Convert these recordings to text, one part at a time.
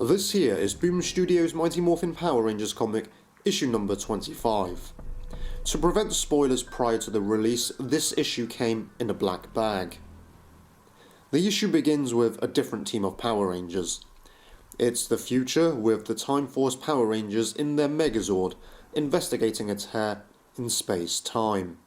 This here is Boom Studios' Mighty Morphin Power Rangers comic, issue number 25. To prevent spoilers prior to the release, this issue came in a black bag. The issue begins with a different team of Power Rangers. It's the future with the Time Force Power Rangers in their Megazord, investigating a tear in space-time.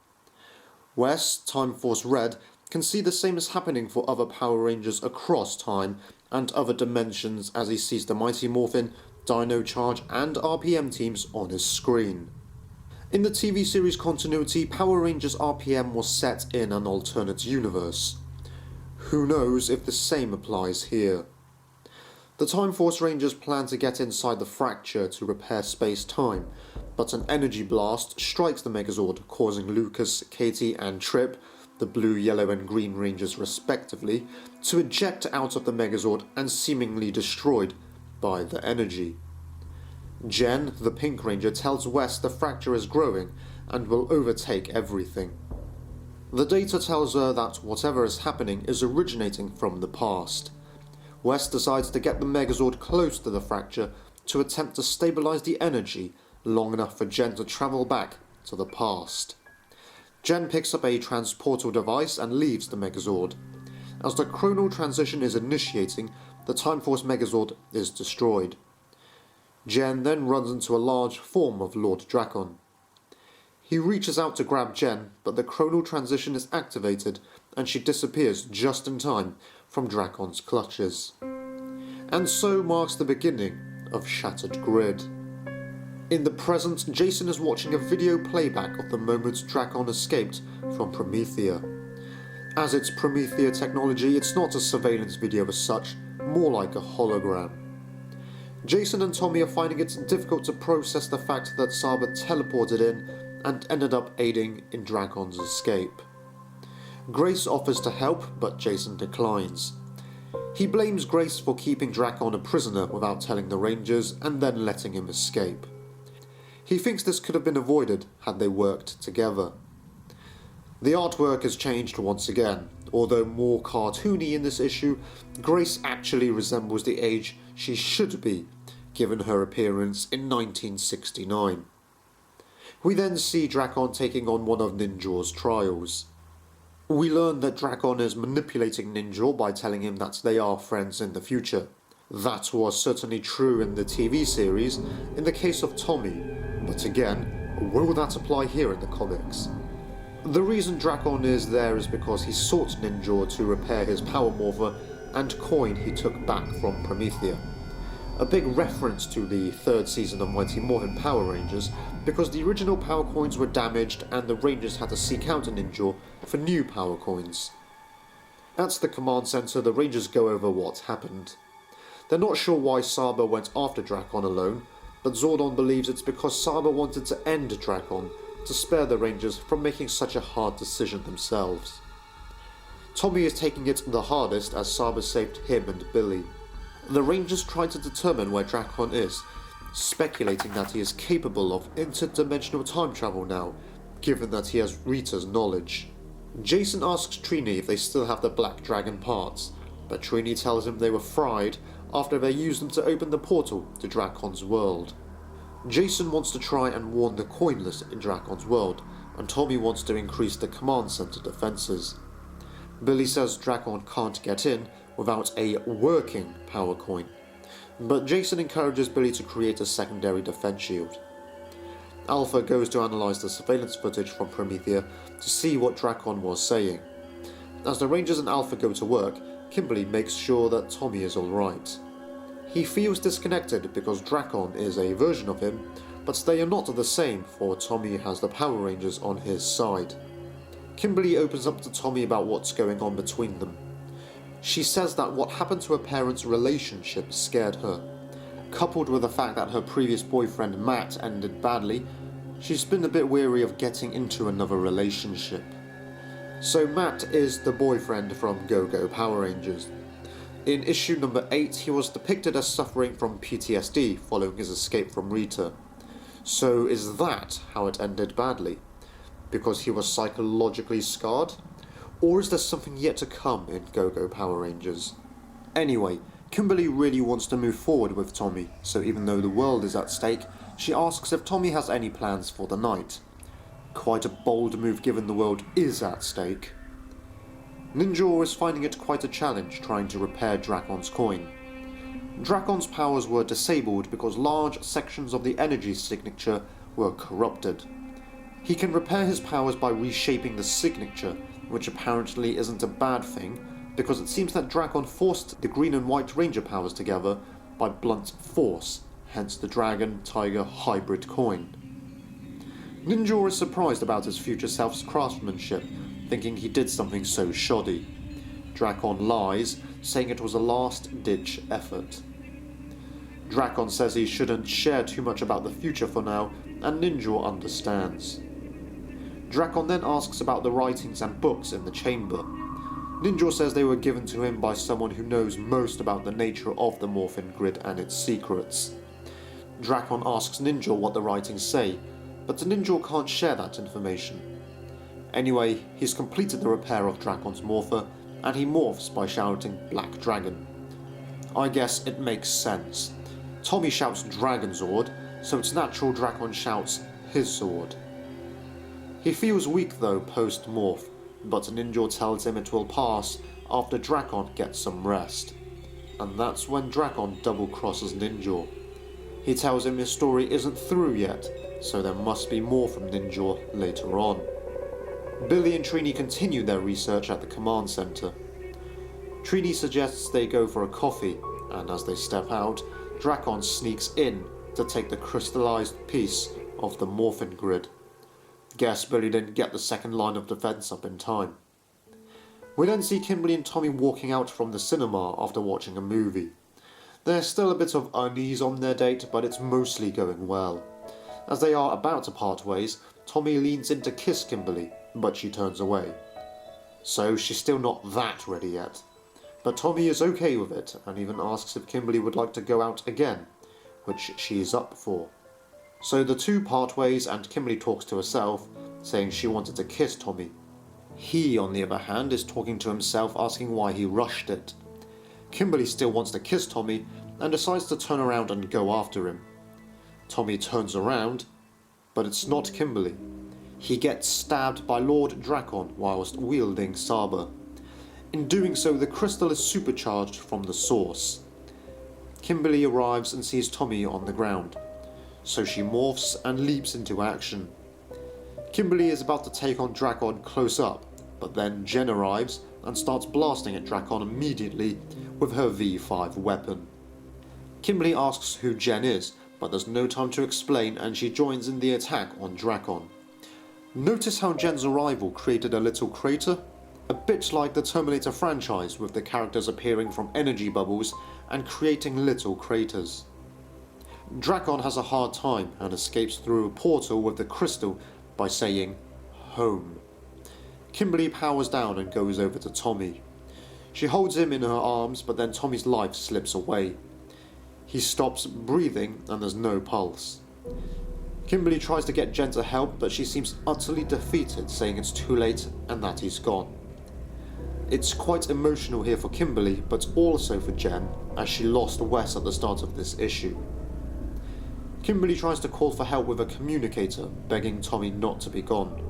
Wes, Time Force Red, can see the same is happening for other Power Rangers across time and other dimensions as he sees the Mighty Morphin, Dino Charge and RPM teams on his screen. In the TV series continuity, Power Rangers RPM was set in an alternate universe. Who knows if the same applies here. The Time Force Rangers plan to get inside the fracture to repair space-time, but an energy blast strikes the Megazord, causing Lucas, Katie and Trip, the blue, yellow and green Rangers respectively, to eject out of the Megazord and seemingly destroyed by the energy. Jen, the Pink Ranger, tells Wes the fracture is growing and will overtake everything. The data tells her that whatever is happening is originating from the past. Wes decides to get the Megazord close to the fracture to attempt to stabilize the energy long enough for Jen to travel back to the past. Jen picks up a transportal device and leaves the Megazord. As the chronal transition is initiating, the Time Force Megazord is destroyed. Jen then runs into a large form of Lord Drakon. He reaches out to grab Jen, but the chronal transition is activated and she disappears just in time from Drakon's clutches. And so marks the beginning of Shattered Grid. In the present, Jason is watching a video playback of the moment Drakon escaped from Promethea. As it's Promethea technology, it's not a surveillance video as such, more like a hologram. Jason and Tommy are finding it difficult to process the fact that Saba teleported in and ended up aiding in Drakon's escape. Grace offers to help, but Jason declines. He blames Grace for keeping Drakon a prisoner without telling the Rangers and then letting him escape. He thinks this could have been avoided had they worked together. The artwork has changed once again. Although more cartoony in this issue, Grace actually resembles the age she should be, given her appearance in 1969. We then see Drakon taking on one of Ninjor's trials. We learn that Drakon is manipulating Ninjor by telling him that they are friends in the future. That was certainly true in the TV series, in the case of Tommy, but again, will that apply here in the comics? The reason Drakon is there is because he sought Ninjor to repair his power morpher and coin he took back from Promethea. A big reference to the third season of Mighty Morphin Power Rangers, because the original power coins were damaged and the Rangers had to seek out a Ninjor for new power coins. At the command center, the Rangers go over what happened. They're not sure why Saba went after Drakon alone, but Zordon believes it's because Saba wanted to end Drakon to spare the Rangers from making such a hard decision themselves. Tommy is taking it the hardest as Saba saved him and Billy. The Rangers try to determine where Drakon is, speculating that he is capable of interdimensional time travel now, given that he has Rita's knowledge. Jason asks Trini if they still have the Black Dragon parts, but Trini tells him they were fried after they used them to open the portal to Drakon's world. Jason wants to try and warn the Coinless in Drakon's world, and Tommy wants to increase the command center defenses. Billy says Drakon can't get in without a working power coin, but Jason encourages Billy to create a secondary defense shield. Alpha goes to analyze the surveillance footage from Promethea to see what Drakon was saying. As the Rangers and Alpha go to work, Kimberly makes sure that Tommy is alright. He feels disconnected because Drakon is a version of him, but they are not the same, for Tommy has the Power Rangers on his side. Kimberly opens up to Tommy about what's going on between them. She says that what happened to her parents' relationship scared her. Coupled with the fact that her previous boyfriend Matt ended badly, she's been a bit weary of getting into another relationship. So Matt is the boyfriend from Go-Go Power Rangers. In issue number 8, he was depicted as suffering from PTSD following his escape from Rita. So is that how it ended badly? Because he was psychologically scarred? Or is there something yet to come in Go-Go Power Rangers? Anyway, Kimberly really wants to move forward with Tommy, so even though the world is at stake, she asks if Tommy has any plans for the night. Quite a bold move given the world is at stake. Ninjor is finding it quite a challenge trying to repair Drakon's coin. Drakon's powers were disabled because large sections of the energy signature were corrupted. He can repair his powers by reshaping the signature, which apparently isn't a bad thing, because it seems that Drakon forced the green and white ranger powers together by blunt force, hence the dragon tiger hybrid coin. Ninjor is surprised about his future self's craftsmanship, thinking he did something so shoddy. Drakon lies, saying it was a last-ditch effort. Drakon says he shouldn't share too much about the future for now, and Ninjor understands. Drakon then asks about the writings and books in the chamber. Ninjor says they were given to him by someone who knows most about the nature of the Morphin Grid and its secrets. Drakon asks Ninjor what the writings say, but Ninjor can't share that information. Anyway, he's completed the repair of Drakon's morpher, and he morphs by shouting Black Dragon. I guess it makes sense. Tommy shouts Dragon Zord, so it's natural Drakon shouts his sword. He feels weak though post-morph, but Ninjor tells him it will pass after Drakon gets some rest. And that's when Drakon double-crosses Ninjor. He tells him his story isn't through yet, so there must be more from Ninjor later on. Billy and Trini continue their research at the command center. Trini suggests they go for a coffee, and as they step out, Drakon sneaks in to take the crystallized piece of the Morphin Grid. Guess Billy didn't get the second line of defense up in time. We then see Kimberly and Tommy walking out from the cinema after watching a movie. There's still a bit of unease on their date, but it's mostly going well. As they are about to part ways, Tommy leans in to kiss Kimberly, but she turns away. So she's still not that ready yet. But Tommy is okay with it, and even asks if Kimberly would like to go out again, which she is up for. So the two part ways and Kimberly talks to herself, saying she wanted to kiss Tommy. He, on the other hand, is talking to himself, asking why he rushed it. Kimberly still wants to kiss Tommy, and decides to turn around and go after him. Tommy turns around, but it's not Kimberly. He gets stabbed by Lord Drakon whilst wielding Saber. In doing so, the crystal is supercharged from the source. Kimberly arrives and sees Tommy on the ground, so she morphs and leaps into action. Kimberly is about to take on Drakon close up, but then Jen arrives and starts blasting at Drakon immediately with her V5 weapon. Kimberly asks who Jen is, but there's no time to explain and she joins in the attack on Drakon. Notice how Jen's arrival created a little crater? A bit like the Terminator franchise, with the characters appearing from energy bubbles and creating little craters. Drakon has a hard time and escapes through a portal with the crystal by saying, home. Kimberly powers down and goes over to Tommy. She holds him in her arms, but then Tommy's life slips away. He stops breathing and there's no pulse. Kimberly tries to get Jen to help, but she seems utterly defeated, saying it's too late and that he's gone. It's quite emotional here for Kimberly, but also for Jen, as she lost Wes at the start of this issue. Kimberly tries to call for help with a communicator, begging Tommy not to be gone.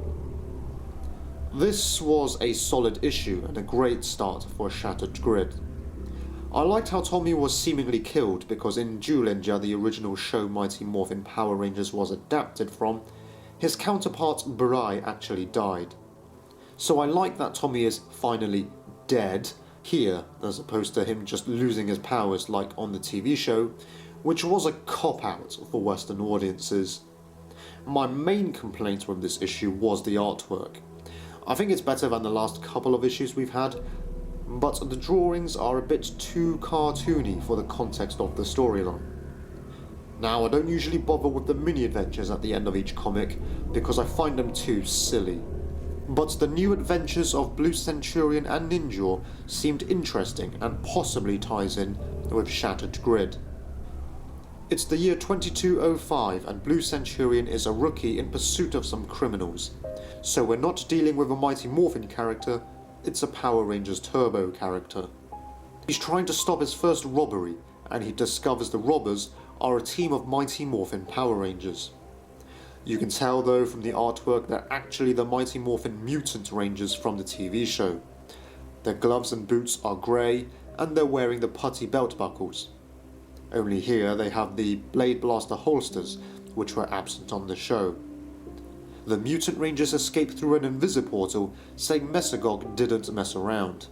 This was a solid issue and a great start for a Shattered Grid. I liked how Tommy was seemingly killed, because in Zyuohlinja, the original show Mighty Morphin Power Rangers was adapted from, his counterpart Burai actually died. So I like that Tommy is finally dead here, as opposed to him just losing his powers like on the TV show, which was a cop-out for Western audiences. My main complaint with this issue was the artwork. I think it's better than the last couple of issues we've had, but the drawings are a bit too cartoony for the context of the storyline. Now, I don't usually bother with the mini-adventures at the end of each comic, because I find them too silly. But the new adventures of Blue Centurion and Ninjor seemed interesting and possibly ties in with Shattered Grid. It's the year 2205 and Blue Centurion is a rookie in pursuit of some criminals. So we're not dealing with a Mighty Morphin character, it's a Power Rangers Turbo character. He's trying to stop his first robbery, and he discovers the robbers are a team of Mighty Morphin Power Rangers. You can tell though from the artwork they're actually the Mighty Morphin Mutant Rangers from the TV show. Their gloves and boots are grey, and they're wearing the putty belt buckles. Only here they have the Blade Blaster holsters, which were absent on the show. The Mutant Rangers escape through an Invisiportal, saying Mesagog didn't mess around.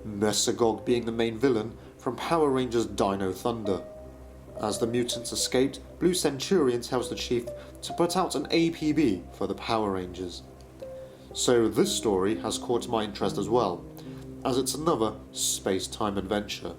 Mesagog being the main villain from Power Rangers Dino Thunder. As the mutants escaped, Blue Centurion tells the Chief to put out an APB for the Power Rangers. So this story has caught my interest as well, as it's another space-time adventure.